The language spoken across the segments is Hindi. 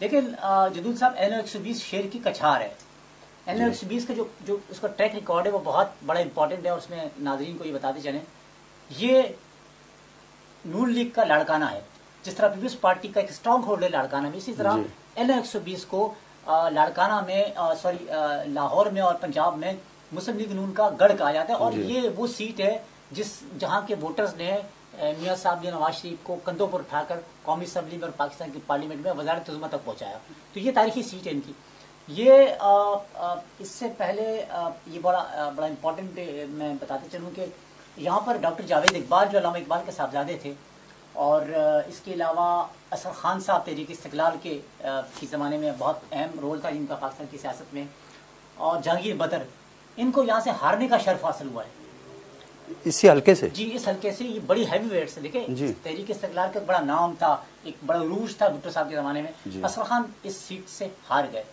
लेकिन जदूद साहब NO 120 शेर की कछार है। NO 120 का जो उसका ट्रैक रिकॉर्ड है वो बहुत बड़ा इंपॉर्टेंट है और उसमें नाजरीन को ये बताते चलें, ये नून लीग का लाड़काना है। जिस तरह पीपल्स पार्टी का एक स्ट्रॉन्ग होल्ड है लाड़काना में, इसी तरह NO 120 को लाड़काना में लाहौर में और पंजाब में मुस्लिम लीग नून का गढ़ कहा जाता है। और ये वो सीट है जहां के वोटर्स ने मियां साहब ने नवाज शरीफ को कंधों पर उठाकर कौमी असम्बली में और पाकिस्तान की पार्लियामेंट में वज़ारत तर्जुमा तक पहुंचाया। तो ये तारीखी सीट है इनकी। ये इससे पहले ये बड़ा इंपॉर्टेंट मैं बताते चलूँ कि यहाँ पर डॉक्टर जावेद इकबाल जो अल्लामा इकबाल के साहबजादे थे, और इसके अलावा असर खान साहब तहरीक इस्तिकलाल के ज़माने में बहुत अहम रोल था इनका पाकिस्तान की सियासत में, और जहांगीर बदर, इनको यहाँ से हारने का शर्फ हासिल हुआ है इसी हल्के से। जी, इस हल्के से। ये बड़ी हैवी वेट से, देखिए तहरीक इस्तिकलाल का बड़ा नाम था, एक बड़ा रूज था भुट्टो साहब के ज़माने में। असर खान इस सीट से हार गए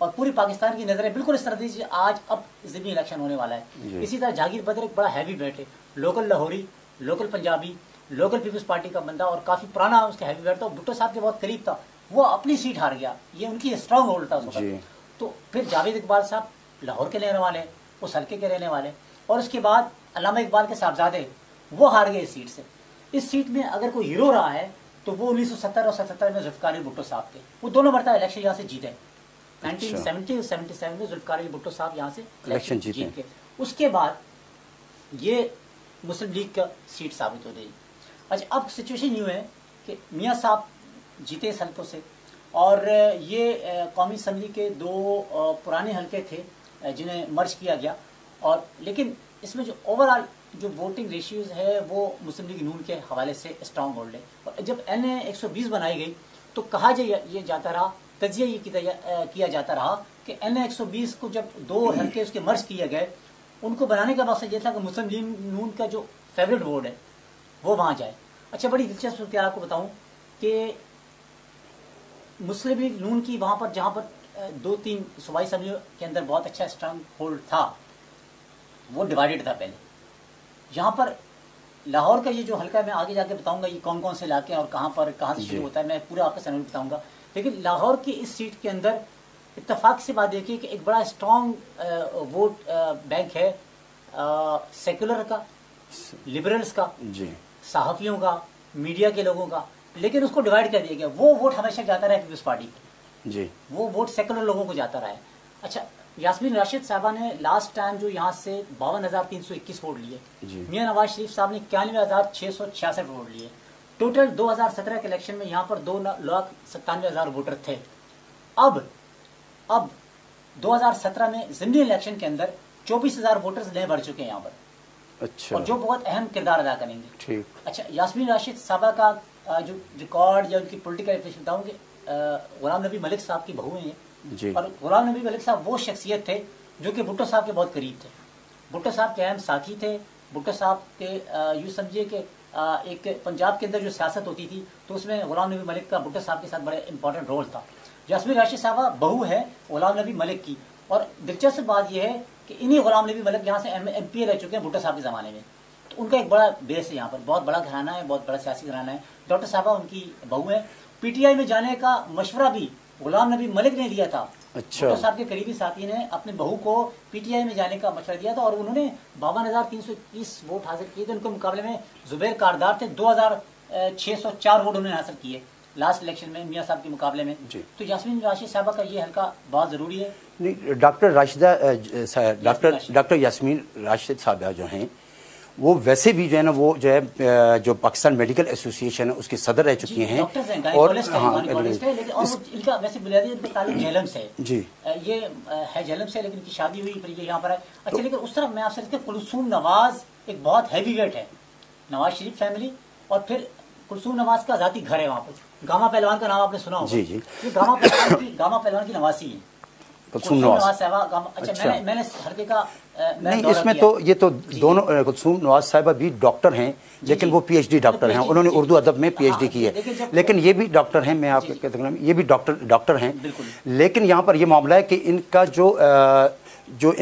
और पूरी पाकिस्तान की नजरें बिल्कुल इस तरह थी आज अब ज़मीनी इलेक्शन होने वाला है। इसी तरह जहांगीर बदर एक बड़ा हैवी वेट है, लोकल लाहौरी, local Punjabi, local peoples party का बंदा और काफी पुराना उसका हैवी वेट था। भुट्टो साहब के बहुत करीब था, वो अपनी सीट हार गया। ये उनकी स्ट्रॉन्ग होल्ड था उस वक्त। तो फिर जावेद इकबाल साहब लाहौर के रहने वाले, उस हल्के के रहने वाले, और उसके बाद अल्लामा इकबाल के साहबजादे वो हार गए इस सीट से। इस सीट में अगर कोई हीरो रहा है तो वो 1970 और 77 में जुल्फिकार अली भुट्टो साहब थे। वो दोनों मरतबा इलेक्शन यहाँ से जीते। 1970 और 77 में जुल्फिकार अली भुट्टो साहब यहाँ से इलेक्शन जीत के उसके बाद ये मुस्लिम लीग का सीट साबित हो गई। अच्छा, अब सिचुएशन यूँ है कि मियाँ साहब जीते इस हल्कों से, और ये कौमी असम्बली के दो पुराने हल्के थे जिन्हें मर्ज किया गया। और लेकिन इसमें जो ओवरऑल जो वोटिंग रेशियोज है वो मुस्लिम लीग नून के हवाले से स्ट्रांग होल्ड है। और जब NA 120 बनाई गई तो कहा ये जाता रहा, तजिया ये किया जाता रहा कि NA 120 को जब दो हल्के उसके मर्ज किए गए, उनको बनाने का मकसद ये था कि मुस्लिम लीग नून का जो फेवरेट वोट है वो वहाँ जाए। अच्छा, बड़ी दिलचस्प आपको बताऊँ कि मुस्लिम लीग नून की वहाँ पर जहाँ पर 2-3 सूबाई असम्बलियों के अंदर बहुत अच्छा स्ट्रांग होल्ड था, वो डिवाइडेड था पहले। यहाँ पर लाहौर का ये जो हल्का, मैं आगे जाके बताऊंगा ये कौन कौन से इलाके हैं और कहाँ से शुरू होता है, मैं पूरा आपका सैनल बताऊंगा। लेकिन लाहौर की इस सीट के अंदर इत्तेफाक से बात देखिए कि एक बड़ा स्ट्रॉन्ग वोट बैंक है सेकुलर का, लिबरल्स का, सहाफियों का, मीडिया के लोगों का, लेकिन उसको डिवाइड कर दिया गया। वो वोट हमेशा जाता रहा पीपल्स पार्टी जी, वो वोट सेकुलर लोगों को जाता रहा है। अच्छा, यास्मीन राशिद साहबा ने लास्ट टाइम जो यहाँ से 52,321 वोट लिए, मियां नवाज शरीफ साहब ने 91,666 वोट लिए। टोटल 2017 के इलेक्शन में यहाँ पर 2,97,000 वोटर थे। अब 2017 में ज़मीनी इलेक्शन के अंदर 24,000 वोटर्स नए बढ़ चुके हैं यहाँ पर। अच्छा, और जो बहुत अहम किरदार अदा करेंगे। ठीक। अच्छा, यास्मीन राशिद साहबा का जो रिकॉर्ड या उनकी पोलिटिकल एफिशिएंसी बताऊँ कि गुलाम नबी मलिक साहब की बहू है जी। और गुलाम नबी मलिक साहब वो शख्सियत थे जो कि भुट्टो साहब के बहुत करीब थे, भुट्टो साहब के अहम साथी थे। भुट्टो साहब के यूँ समझिए कि एक पंजाब के अंदर जो सियासत होती थी तो उसमें गुलाम नबी मलिक का भुट्टो साहब के साथ बड़ा इंपॉर्टेंट रोल था। यास्मीन राशिद साहबा बहू है गुलाम नबी मलिक की, और दिलचस्प बात यह है कि इन्हीं गुलाम नबी मलिक यहाँ से MP रह चुके हैं भुट्टो साहब के ज़माने में। तो उनका एक बड़ा बेस है यहाँ पर, बहुत बड़ा घराना है, बहुत बड़ा सियासी घराना है। डॉक्टर साहबा उनकी बहू है। PTI में जाने का मशवरा भी गुलाम नबी मलिक ने दिया था। अच्छा, भुट्टो साहब के करीबी साथी ने अपने बहू को PTI में जाने का मशवरा दिया था और उन्होंने 52,321 वोट हासिल किए थे। उनके मुकाबले में जुबैर कारदार थे, 2,604 वोट उन्होंने हासिल किए लास्ट इलेक्शन में मियां साहब के मुकाबले में। तो यास्मीन राशिद साहबा का ये हल्का बहुत जरूरी है। नहीं, डॉक्टर यास्मीन राशिद साहबा जो हैं वो वैसे भी जो है ना, वो जो है जो पाकिस्तान मेडिकल एसोसिएशन है उसके सदर रह चुकी हैं। और हाँ, इनका वैसे बुनियादी ताल्लुक झेलम से जी, ये है झेलम से, लेकिन इनकी शादी हुई फिर ये यहाँ पर है। अच्छा, लेकिन उस तरफ मैं आपसे कुलसूम नवाज एक बहुत हैवी वेट है, नवाज शरीफ फैमिली, और फिर कुलसूम नवाज का जाती घर है वहाँ पर। गामा पहलवान का नाम आपने सुना होगा जी जी, ये गामा पहलवान की नवासी है कुलसूम नवाज साहबा। अच्छा, मैंने हल्के का नहीं, इसमें तो ये तो दोनों कुलसूम नवाज साहिबा भी डॉक्टर हैं, लेकिन वो PhD डॉक्टर हैं, उन्होंने उर्दू अदब में PhD की है। लेकिन ये भी डॉक्टर हैं, मैं आपको कहता हूँ ये भी डॉक्टर हैं। लेकिन यहाँ पर ये मामला है कि इनका जो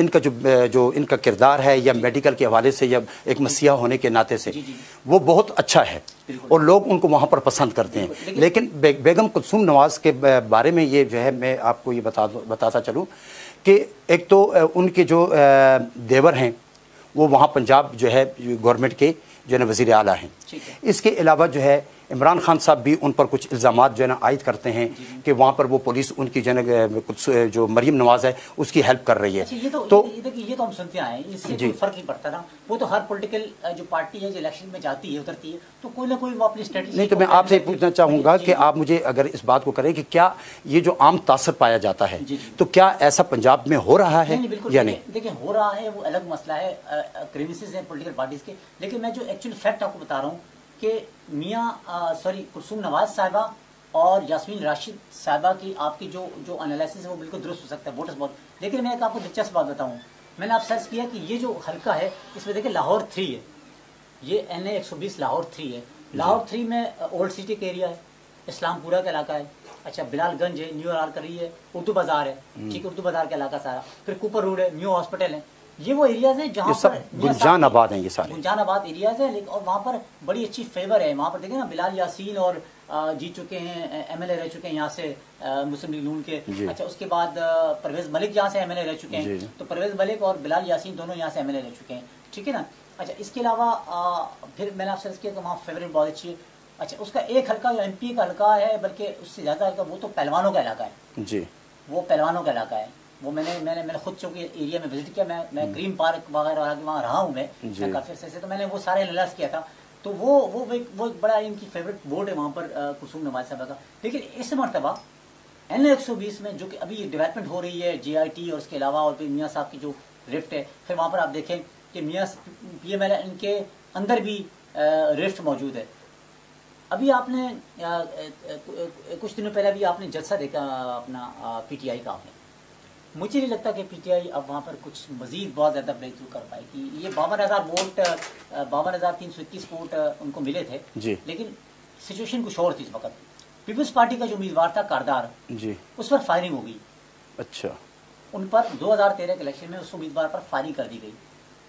इनका किरदार है या मेडिकल के हवाले से या एक मसीहा होने के नाते से वो बहुत अच्छा है और लोग उनको वहाँ पर पसंद करते हैं। लेकिन बेगम कुलसूम नवाज के बारे में ये जो है मैं आपको ये बताता चलूँ कि एक तो उनके जो देवर हैं वो वहाँ पंजाब जो है गवर्नमेंट के जो है ना वज़ीर आला हैं। इसके अलावा जो है इमरान खान साहब भी उन पर कुछ इल्ज़ामात जो है ना आयद करते हैं कि वहाँ पर वो पुलिस उनकी जो है कुछ जो मरीम नवाज है उसकी हेल्प कर रही है। ये तो हम सुनते आए, इससे कोई फर्क नहीं पड़ता ना। वो तो हर पॉलिटिकल जो पार्टी है जो इलेक्शन में जाती है उतरती है तो कोई ना कोई वो अपनी स्ट्रेटजी। नहीं तो मैं आपसे पूछना चाहूँगा कि आप मुझे अगर इस बात को करें कि क्या ये जो आम तासर पाया जाता है तो क्या ऐसा पंजाब में हो रहा है या नहीं? देखिए हो रहा है वो अलग मसला है, क्रेविसेस हैं पॉलिटिकल पार्टीज के। लेकिन मैं जो एक्चुअल फैक्ट आपको बता रहा हूँ कि कुलसूम नवाज साहिबा और यास्मीन राशिद साहिबा की आपकी जो एनालिसिस है वो बिल्कुल दुरुस्त हो सकता है, वोटर्स बहुत। लेकिन मैं एक आपको दिलचस्प बात बताऊं, मैंने आप सर्च किया कि ये जो हल्का है इसमें देखिए लाहौर 3 है, ये NA 120 लाहौर 3 है। लाहौर 3 में ओल्ड सिटी का एरिया है, इस्लामपुरा का इलाका है, अच्छा बिलालगंज है, न्यू आर करी है, उर्दू बाजार है, ठीक है, उर्दू बाजार का इलाका सारा, फिर कूपर रोड है, न्यू हॉस्पिटल है। ये वो एरियाज है जहाँ पर गुंजानाबाद हैं, ये सारे गुंजानाबाद एरियाज है। और वहाँ पर बड़ी अच्छी फेवर है। वहाँ पर देखें ना बिलाल यासीन और जीत चुके हैं, MLA रह चुके हैं यहाँ से मुस्लिम लीग नून के। अच्छा उसके बाद परवेज मलिक यहाँ से MLA रह चुके हैं, तो परवेज मलिक और बिलाल यासीन दोनों यहाँ से MLA रह चुके हैं, ठीक है ना। अच्छा इसके अलावा फिर मैंने आपसे किया कि वहाँ फेवरेट बहुत अच्छी है। अच्छा उसका एक हल्का जो MP का हल्का है, बल्कि उससे ज्यादा हल्का, वो तो पहलवानों का इलाका है जी, वो पहलवानों का इलाका है। वो मैंने खुद चूंकि एरिया में विजिट किया, मैं ग्रीन पार्क वगैरह वहाँ रहा हूँ मैं काफी अर्से से, तो मैंने वो सारे एनालाइज किया था। तो वो बड़ा इनकी फेवरेट बोर्ड है वहाँ पर कुलसूम नवाज साहब का। लेकिन इस मरतबा NA 120 में जो कि अभी डेवलपमेंट हो रही है JIT और उसके अलावा और फिर मियाँ साहब की जो रिफ्ट है, फिर वहाँ पर आप देखें कि मियाँ PML इनके अंदर भी रिफ्ट मौजूद है। अभी आपने कुछ दिनों पहले भी आपने जलसा देखा अपना PTI का। आपने, मुझे नहीं लगता कि PTI अब वहाँ पर कुछ मजीद बहुत ज़्यादा ब्रेक थ्रू कर पाएगी। ये 52,000 वोट 52,321 वोट उनको मिले थे जी। लेकिन सिचुएशन कुछ और थी इस वक्त। पीपल्स पार्टी का जो उम्मीदवार था कारदार जी, उस पर फायरिंग हो गई। अच्छा, उन पर 2013 के इलेक्शन में उस उम्मीदवार पर फायरिंग कर दी गई।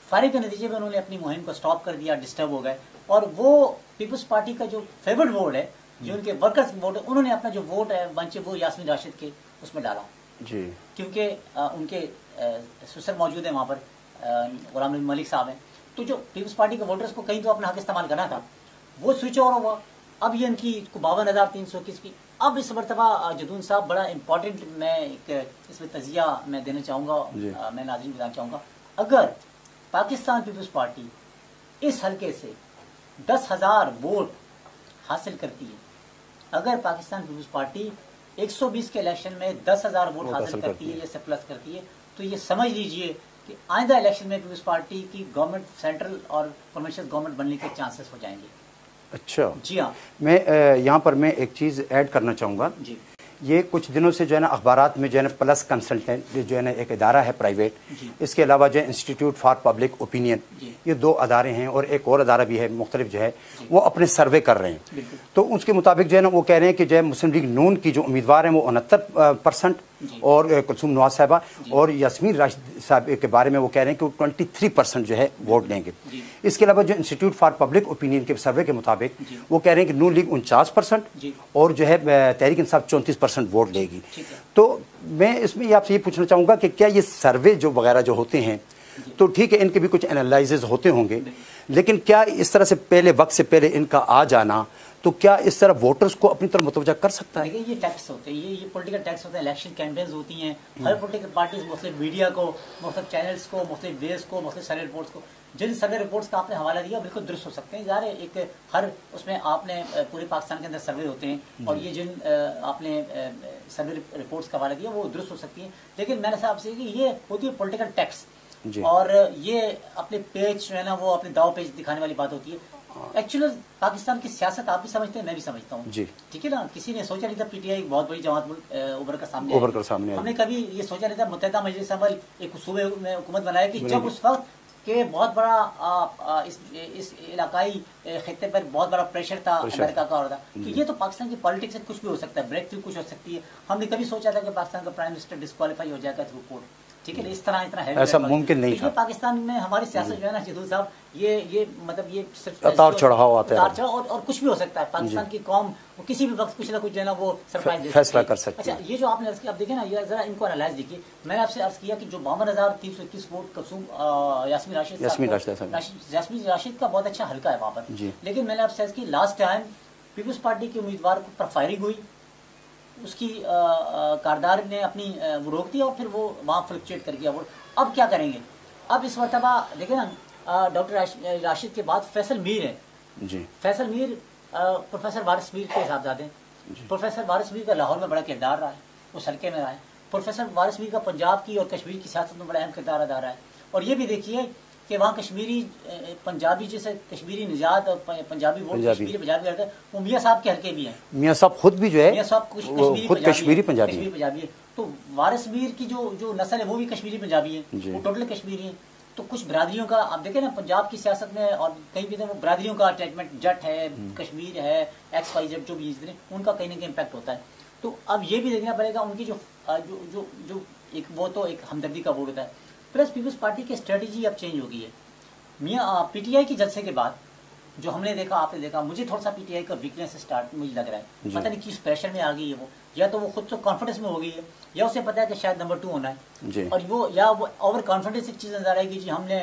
फायरिंग के नतीजे में उन्होंने अपनी मुहिम को स्टॉप कर दिया, डिस्टर्ब हो गए, और वो पीपल्स पार्टी का जो फेवरेट वोट है, जो उनके वर्कर्स वोट है, उन्होंने अपना जो वोट है बंचे वो यास्मीन राशिद के उसमें डाला जी, क्योंकि उनके ससुर मौजूद है वहाँ पर, गुलाम नबी मलिक साहब हैं। तो जो पीपल्स पार्टी के वोटर्स को कहीं तो अपना हक इस्तेमाल करना था, वो स्विच ओवर हुआ। अब ये इनकी 52,321 की। अब इस मरतबा जदून साहब बड़ा इंपॉर्टेंट, मैं एक इसमें तजिया मैं देना चाहूँगा, मैं नाज़रीन बताना चाहूँगा, अगर पाकिस्तान पीपल्स पार्टी इस हल्के से 10,000 वोट हासिल करती है, अगर पाकिस्तान पीपल्स पार्टी 120 के इलेक्शन में 10,000 वोट हासिल करती है या सरप्लस करती है, तो ये समझ लीजिए कि आइंदा इलेक्शन में पीपल्स पार्टी की गवर्नमेंट, सेंट्रल और प्रोविंशियल गवर्नमेंट बनने के चांसेस हो जाएंगे। अच्छा जी हाँ, मैं यहाँ पर मैं एक चीज़ ऐड करना चाहूँगा जी। ये कुछ दिनों से जो है ना अखबारात में जो है ना प्लस कंसल्टेंट जो है ना एक इदारा है प्राइवेट, इसके अलावा जो है इंस्टीट्यूट फॉर पब्लिक ओपिनियन, ये 2 अदारे हैं और एक और अदारा भी है मुख्तलिफ जो है, वो अपने सर्वे कर रहे हैं। तो उसके मुताबिक जो है ना वो कह रहे हैं कि जो है मुस्लिम लीग नून की जो उम्मीदवार हैं वो 69% और कुलसूम नवाज साहिबा और यास्मीन राशिद साहब के बारे में वो कह रहे हैं कि वो 23% जो है वोट लेंगे। इसके अलावा जो इंस्टीट्यूट फॉर पब्लिक ओपिनियन के सर्वे के मुताबिक वो कह रहे हैं कि नून लीग 49% और जो है तहरीक इंसाफ 34% वोट लेगी। तो मैं इसमें आपसे ये पूछना चाहूँगा कि क्या ये सर्वे जो वगैरह जो होते हैं, तो ठीक है इनके भी कुछ एनालिसिस होते होंगे, लेकिन क्या इस तरह से पहले वक्त से पहले इनका आ जाना तो क्या इस तरह वोटर्स को अपनी तरफ मुतवज्जा कर सकता है? ये टैक्स होते हैं, ये पॉलिटिकल टैक्स होते हैं, इलेक्शन कैंपेन्स होती हैं, हर पॉलिटिकल पार्टीज मुख्तलिफ मीडिया को, मुख्तलिफ चैनल्स को, मुख्तलिफ वेज को, मुख्तलिफ सर्वे रिपोर्ट्स को, जिन सर्वे रिपोर्ट्स का आपने हवाला दिया बिल्कुल दुरुस्त हो सकते हैं यार। एक हर उसमें आपने पूरे पाकिस्तान के अंदर सर्वे होते हैं और ये जिन आपने सर्वे रिपोर्ट्स का हवाला दिया वो दुरुस्त हो सकती है। लेकिन मैंने आपसे कि ये होती है पॉलिटिकल टैक्स, और ये अपने पेज जो है ना वो अपने दाव पेज दिखाने वाली बात होती है। एक्चुअली पाकिस्तान की सियासत आप भी समझते हैं, मैं भी समझता हूँ, ठीक है ना। किसी ने सोचा नहीं था PTI एक बहुत बड़ी जमात उभर कर सामने हमने कभी ये सोचा नहीं था मुत्तहिदा मजलिस अमल एक सूबे में हुकूमत बनाया कि जब उस वक्त के बहुत बड़ा इस इलाकाई खित्ते पर बहुत बड़ा प्रेशर था अमेरिका का, और था। तो ये तो पाकिस्तान की पॉलिटिक्स से कुछ भी हो सकता है, ब्रेक थ्रू कुछ हो सकती है। हमने कभी सोचा था कि पाकिस्तान का प्राइम मिनिस्टर डिस्क्वालीफाई हो जाएगा थ्रू कोर्ट, ठीक है, इस तरह इतना ऐसा मुमकिन नहीं था। पाकिस्तान में हमारी सियासत जो है ना जदूद साहब, ये मतलब ये उतार चढ़ाव आता है, और कुछ भी हो सकता है। पाकिस्तान की कौम वो किसी भी वक्त कुछ ना कुछ जो है ना वो सरप्राइज फैसला कर सकती है। अच्छा, ये जो आपने अर्ज किया, आप देखिए ना, ये जरा इनको एनालाइज देखिए। मैंने आपसे अर्ज किया कि जो 52,321 वोट कसूम यास्मीन राशिद का बहुत अच्छा हल्का है वहां पर, लेकिन मैंने आपसे अर्ज की लास्ट टाइम पीपल्स पार्टी के उम्मीदवार पर फायरिंग हुई, उसकी कारदार ने अपनी वो रोक दिया और फिर वो वहाँ फ्लक्चुएट कर गया वोट। अब क्या करेंगे? अब इस मरतबा देखे ना, डॉक्टर राशिद के बाद फैसल मीर है जी। फैसल मीर प्रोफेसर वारिस मीर के साहबजादे। प्रोफेसर वारिस मीर का लाहौर में बड़ा किरदार रहा है, उस हल्के में रहा है। प्रोफेसर वारिस मीर का पंजाब की और कश्मीर की सियासत में बड़ा अहम किरदार अदा रहा है। और ये भी देखिए कि वहाँ कश्मीरी पंजाबी जैसे कश्मीरी निजात और पंजाबी वोट कश्मीरी पंजाबी हल्के, वो मियाँ साहब के हल्के भी हैं। मियाँ साहब खुद भी जो है, मियाँ साहब खुद कश्मीरी पंजाबी है। तो वारिस मीर की जो नस्ल है वो भी कश्मीरी पंजाबी है, वो टोटल कश्मीरी है। तो कुछ बिरादरियों का आप देखें ना पंजाब की सियासत में और कहीं भी वो बिरादरियों का अटैचमेंट, जट है, कश्मीर है, XYZ जो भी उनका कहीं ना कहीं इम्पैक्ट होता है। तो अब ये भी देखना पड़ेगा उनकी जो जो जो एक वो तो एक हमदर्दी का वोट होता है, प्लस पीपल्स पार्टी की स्ट्रेटेजी अब चेंज हो गई है। मियाँ PTI की जलसे के बाद जो हमने देखा, आपने देखा, मुझे थोड़ा सा PTI का वीकनेस स्टार्ट मुझे लग रहा है, पता नहीं किस प्रेशर में आ गई है वो, या तो वो खुद तो कॉन्फिडेंस में हो गई है, या उसे पता है कि शायद नंबर 2 होना है, और वो या वो ओवर कॉन्फिडेंस एक चीज़ नजर आएगी जी हमने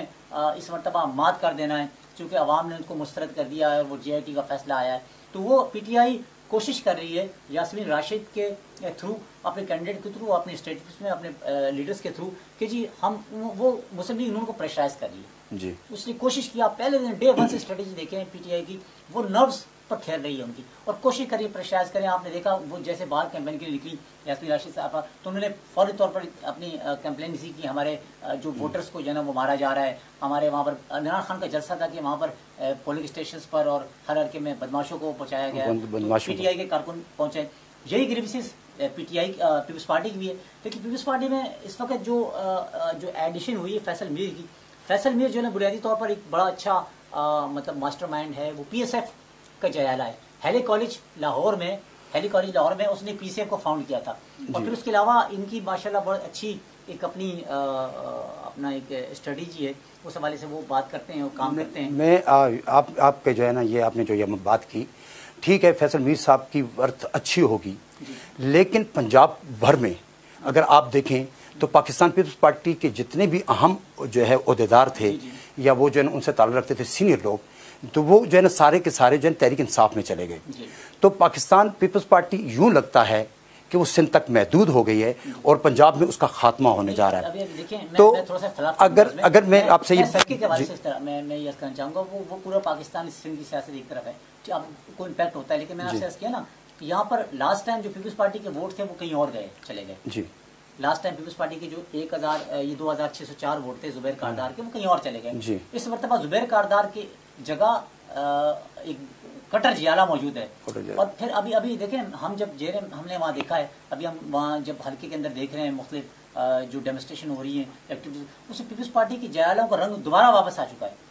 इस मरतबा मात कर देना है क्योंकि अवाम ने उनको मुस्तरद कर दिया है, वो JIT का फैसला आया है। तो वो PTI कोशिश कर रही है यास्मीन राशिद के थ्रू, अपने कैंडिडेट के थ्रू, अपने स्टेटस में अपने लीडर्स के थ्रू कि जी हम वो मुस्लिम लीग नून को प्रेशराइज कर रही है जी। उसने कोशिश किया, पहले दिन डे 1 से स्ट्रेटेजी देखें PTI की, वो नर्व्स पर खेल रही है उनकी और कोशिश करिए प्रेशराइज करें। आपने देखा वो जैसे बाहर कैंपेन के लिए निकली यास्मीन राशिद साहब, तो उन्होंने फौरी तौर पर अपनी कैंपेन इसी की, हमारे जो वोटर्स को जो है ना वो मारा जा रहा है, हमारे वहाँ पर इमरान खान का जलसा था कि वहाँ पर पोलिंग स्टेशन पर और हर हल्के में बदमाशों को पहुँचाया गया, PTI के कारकुन पहुँचे। यही ग्रीवेंसेस PTI पीपल्स पार्टी की भी है। लेकिन पीपल्स पार्टी में इस वक्त जो एडिशन हुई है फैसल मीर की, फैसल मीर जो है बुनियादी तौर पर एक बड़ा अच्छा मतलब मास्टरमाइंड है। वो PSF का जयाला है, हेली कॉलेज लाहौर में उसने PCF को फाउंड किया था। और फिर उसके अलावा इनकी माशाल्लाह बहुत अच्छी एक अपनी अपना एक स्ट्रेटेजी है, उस हवाले से वो बात करते हैं और काम करते हैं। मैं आपके जो है ना ये आपने जो ये बात की, ठीक है, फैसल मीर साहब की वर्थ अच्छी होगी, लेकिन पंजाब भर में अगर आप देखें तो पाकिस्तान पीपल्स पार्टी के जितने भी अहम जो है ओहदेदार थे या वो जो है उनसे ताल्लुक़ रखते थे सीनियर लोग, तो वो जो है ना सारे के सारे जो है तहरीक इंसाफ में चले गए। तो पाकिस्तान पीपल्स पार्टी यूं लगता है कि वो सिंध तक महदूद हो गई है और पंजाब में उसका खात्मा होने जा रहा है। तो अगर मैं आपसे ये कहना चाहूँगा, वो पूरा पाकिस्तान सिंध की सियासत एक तरफ है, अब कोई इम्पैक्ट होता है, लेकिन मैंने आपसे किया ना यहाँ पर लास्ट टाइम जो पीपल्स पार्टी के वोट थे वो कहीं और चले गए जी। लास्ट टाइम पीपल्स पार्टी के जो 2604 वोट थे जुबैर कारदार के, वो कहीं और चले गए। इस मरतबा जुबैर कारदार की जगह एक कटर जियाला मौजूद है। और फिर अभी देखें हम जब हमने वहाँ देखा है, अभी हम वहाँ जब हल्के के अंदर देख रहे हैं मुख्तलिफ जो डेमोस्ट्रेशन हो रही है एक्टिविटीज, उससे पीपल्स पार्टी की जयालों का रंग दोबारा वापस आ चुका है।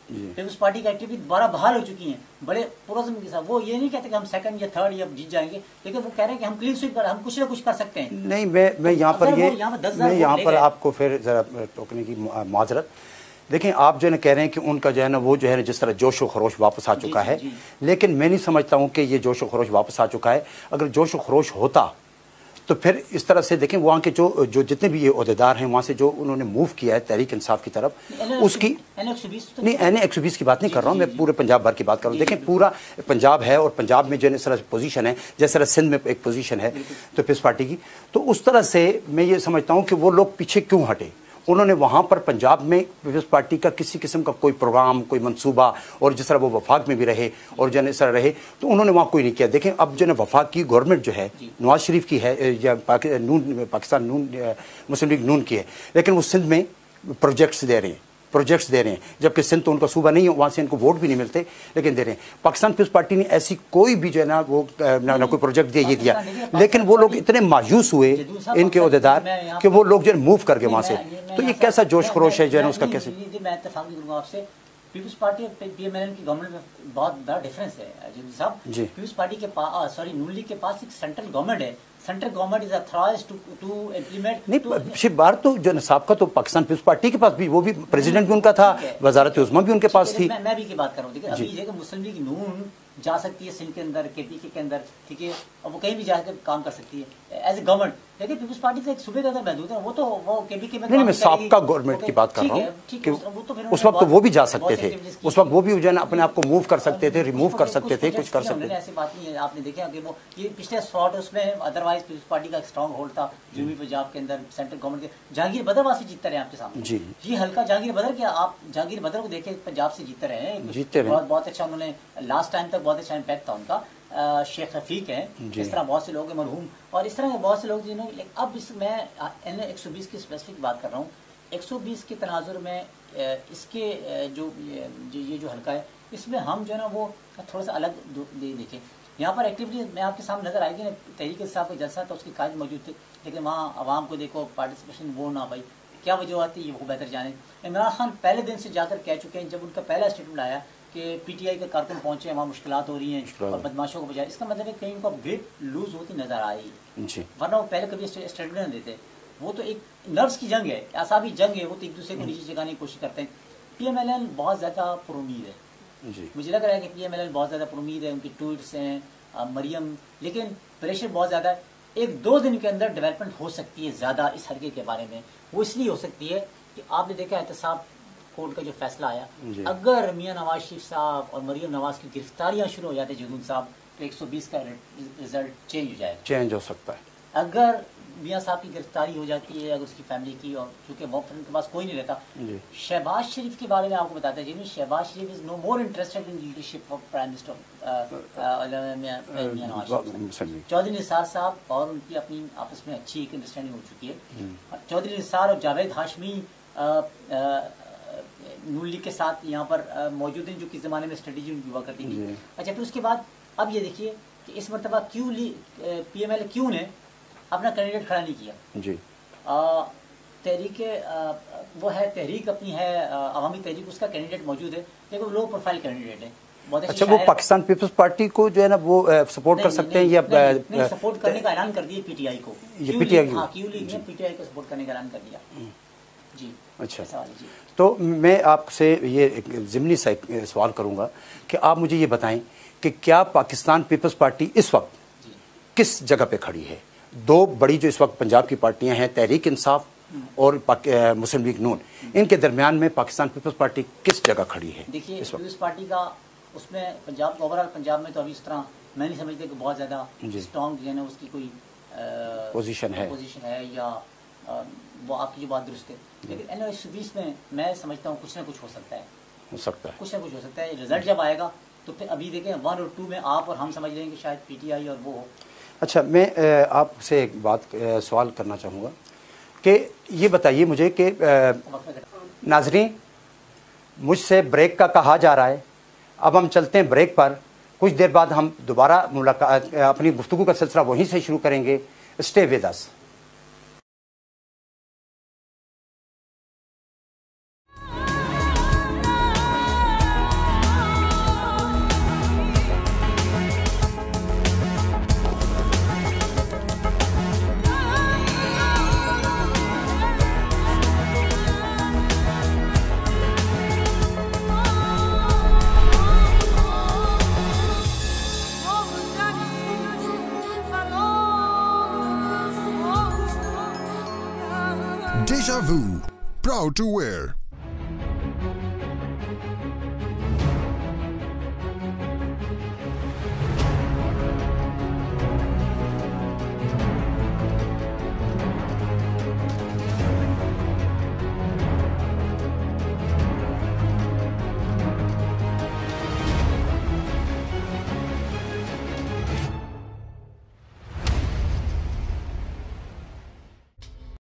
पीपल्स पार्टी की एक्टिविटी दोबारा बहाल हो चुकी है बड़े पुरज़्म के साथ। वो ये नहीं कहते कि हम सेकंड या थर्ड या जीत जाएंगे, लेकिन वो कह रहे हैं कि हम क्लीन स्वीप कर, हम कुछ ना कुछ कर सकते हैं। नहीं, मैं यहाँ पर आपको फिर जरा टोकने की माजरत। देखें, आप जो है कह रहे हैं कि उनका जो है ना वो जो है जिस तरह जोश व खरोश वापस आ चुका है, लेकिन मैं नहीं समझता हूँ कि ये जोश व खरोश वापस आ चुका है। अगर जोश व खरोश होता तो फिर इस तरह से देखें वहाँ के जो जितने भी ये ओहदेदार हैं वहाँ से जो उन्होंने मूव किया है तहरीक इंसाफ की तरफ, उसकी नहीं NA 120 की बात नहीं कर रहा हूँ मैं, पूरे पंजाब भर की बात कर रहा हूँ। देखें पूरा पंजाब है और पंजाब में जो इस तरह पोजीशन है, जिस तरह सिंध में एक पोजीशन है तो पीपल्स पार्टी की, तो उस तरह से मैं ये समझता हूँ कि वो लोग पीछे क्यों हटे। उन्होंने वहाँ पर पंजाब में पीपल्स पार्टी का किसी किस्म का कोई प्रोग्राम, कोई मंसूबा, और जिस तरह वो वफाक में भी रहे और जन इस तरह रहे, तो उन्होंने वहाँ कोई नहीं किया। देखें अब जो है वफाक की गवर्नमेंट जो है नवाज शरीफ की है या पाकिस्तान नून मुस्लिम लीग नून की है, लेकिन वो सिंध में प्रोजेक्ट्स दे रहे हैं, जबकि सिंध तो उनका सूबा नहीं है, वहाँ से इनको वोट भी नहीं मिलते, लेकिन दे रहे हैं। पाकिस्तान पीपल्स पार्टी ने ऐसी कोई भी जो है ना वो ना कोई प्रोजेक्ट दिया, ये दिया, लेकिन वो लोग इतने मायूस हुए इनके ओहदेदार कि वो लोग जो है मूव करके वहाँ से, तो ये कैसा जोश खरोश है जो है ना उसका कैसे। मैं इत्तेफाक करूंगा आपसे, पीपल्स पार्टी और पीएमएल की गवर्नमेंट में बहुत बड़ा डिफरेंस है जी साहब। पीपल्स पार्टी के पास नून लीग के पास एक सेंट्रल गवर्नमेंट है, central government is authorised to implement. नहीं शिव बार तो जो नसाब का तो पाकिस्तान पीपल्स पार्टी के पास भी, वो भी प्रेसिडेंट भी उनका था, वजारत उज़्मा भी उनके पास थी। मैं भी की बात कर रहा हूँ, देखिए अभी ये मुस्लिम लीग नून जा सकती है सिंध के अंदर, केपीके के अंदर, ठीक है, और वो कहीं भी जाकर काम कर सकती है एज ए गवर्नमेंट। लेकिन पीपल्स पार्टी से एक सूबे के अंदर महदूद है, वो तो वो केपीके में नहीं, मैं साबका गवर्नमेंट की बात कर रहा हूँ कि उस वक्त तो वो भी जा सकते थे, उस वक्त वो भी जो है ना अपने आप को मूव कर सकते थे, रिमूव कर सकते थे, कुछ कर सकते थे। ऐसी बात नहीं है, आपने देखा कि वो ये पिछले शॉर्ट उसमें अदरवाइज पीपल्स पार्टी का एक स्ट्रॉन्ग होल्ड था यूपी पंजाब के अंदर, सेंट्रल गवर्नमेंट के। जहांगीर बदर वहां से जीतते रहे आपके सामने जी, ये हल्का जहांगीर बदर, क्या आप जहांगीर बदर को देखे पंजाब से जीतते रहे हैं, बहुत अच्छा उन्होंने लास्ट टाइम तक बहुत अच्छा इम्पैक्ट था उनका। शेख रफीक हैं, इस तरह बहुत से लोग हैं मरहूम, और इस तरह के बहुत से लोग जिन्होंने। अब मैं NA-120 की स्पेसिफिक बात कर रहा हूँ। 120 के तनाजुर में इसके ये जो हल्का है, इसमें हम जो है ना वो थोड़ा सा अलग देखें। यहाँ पर एक्टिविटी मैं आपके सामने नजर आएगी ना, तहरीक इंसाफ का जलसा था, उसके कायद मौजूद थे, लेकिन वहाँ आवाम को देखो पार्टिसिपेशन वो ना पाई, क्या वजह आती है वो बेहतर जाने। इमरान खान पहले दिन से जाकर कह चुके हैं, जब उनका पहला स्टेटमेंट आया कि पीटीआई के कारकुन पहुंचे, वहाँ मुश्किलात हो रही हैं और बदमाशों को बजाय, इसका मतलब है कहीं उनको ग्रिप लूज होती नजर आ रही है, वरना वो पहले कभी स्टेटमेंट नहीं देते। वो तो एक नर्व्स की जंग है, आसाबी जंग है, वो तो एक दूसरे को नीचे जगाने की कोशिश करते हैं। पीएमएलएन बहुत ज्यादा पुरुमीद है, मुझे लग रहा है कि पीएमएलएन बहुत ज्यादा पुरुमीद है, उनकी ट्वीट्स हैं मरियम, लेकिन प्रेशर बहुत ज्यादा है। 1-2 दिन के अंदर डेवलपमेंट हो सकती है ज्यादा इस हल्के के बारे में। वो इसलिए हो सकती है कि आपने देखा एहतसाब कोर्ट का जो फैसला आया, अगर मियां नवाज शरीफ साहब और मरियम नवाज की गिरफ्तारियां शुरू हो जाते जदून साहब, तो 120 का रिजल्ट चेंज हो जाएगा, चेंज हो सकता है। अगर मियां साहब की गिरफ्तारी हो जाती है, अगर उसकी फैमिली की, और चूंकि वफद के पास कोई नहीं रहता। शहबाज शरीफ के बारे में आपको बताते हैं, Shahbaz Sharif is no more interested in leadership of prime minister Mian Nawaz. Chaudhry Nisar साहब और उनकी अपनी आपस में अच्छी एक अंडरस्टैंडिंग हो चुकी है। चौधरी निसार और जावेद हाशमी नून लीग के साथ यहाँ पर मौजूद हैं, जो किस जमाने में स्ट्रेटेजी उनकी हुआ करती थी। अच्छा, फिर उसके बाद अब ये देखिए कि इस मरतबा क्यों पीएमएल क्यों ने अपना कैंडिडेट खड़ा नहीं किया जी। तहरीक वो है, तहरीक अपनी है अवामी तहरीक, उसका कैंडिडेट मौजूद है, लेकिन लो प्रोफाइल कैंडिडेट है। अच्छा, वो पाकिस्तान पीपल्स पार्टी को जो है ना वो सपोर्ट कर सकते हैं, या नहीं, सपोर्ट करने का ऐलान कर दिया पीटीआई को, क्यू लीग ने पीटीआई को सपोर्ट करने का ऐलान कर दिया जी। अच्छा, तो मैं आपसे ये एक ज़िमनी सा सवाल करूंगा कि आप मुझे ये बताएं कि क्या पाकिस्तान पीपल्स पार्टी इस वक्त किस जगह पे खड़ी है? 2 बड़ी जो इस वक्त पंजाब की पार्टियां हैं, तहरीक इंसाफ और मुस्लिम लीग नून, इनके दरमियान में पाकिस्तान पीपल्स पार्टी किस जगह खड़ी है? देखिए, पीपल्स पार्टी का उसमें पंजाब, ओवरऑल पंजाब में तो अभी इस तरह मैं नहीं समझती कि बहुत ज़्यादा स्ट्रॉन्ग जो है ना उसकी कोई पोजीशन है या वो आपकी जो बात दुरुस्त है। लेकिन NA-120 में मैं समझता हूँ कुछ ना कुछ हो सकता है, कुछ ना कुछ हो सकता है। रिजल्ट जब आएगा तो फिर अभी देखें 1 और 2 में आप और हम समझ लेंगे कि शायद पीटीआई और वो हो। अच्छा, मैं आपसे एक बात सवाल करना चाहूँगा कि ये बताइए मुझे कि नाजरीन, मुझसे ब्रेक का कहा जा रहा है, अब हम चलते हैं ब्रेक पर। कुछ देर बाद हम दोबारा मुलाकात, अपनी गुफ्तगू का सिलसिला वहीं से शुरू करेंगे। Stay with us. Deja Vu, proud to wear.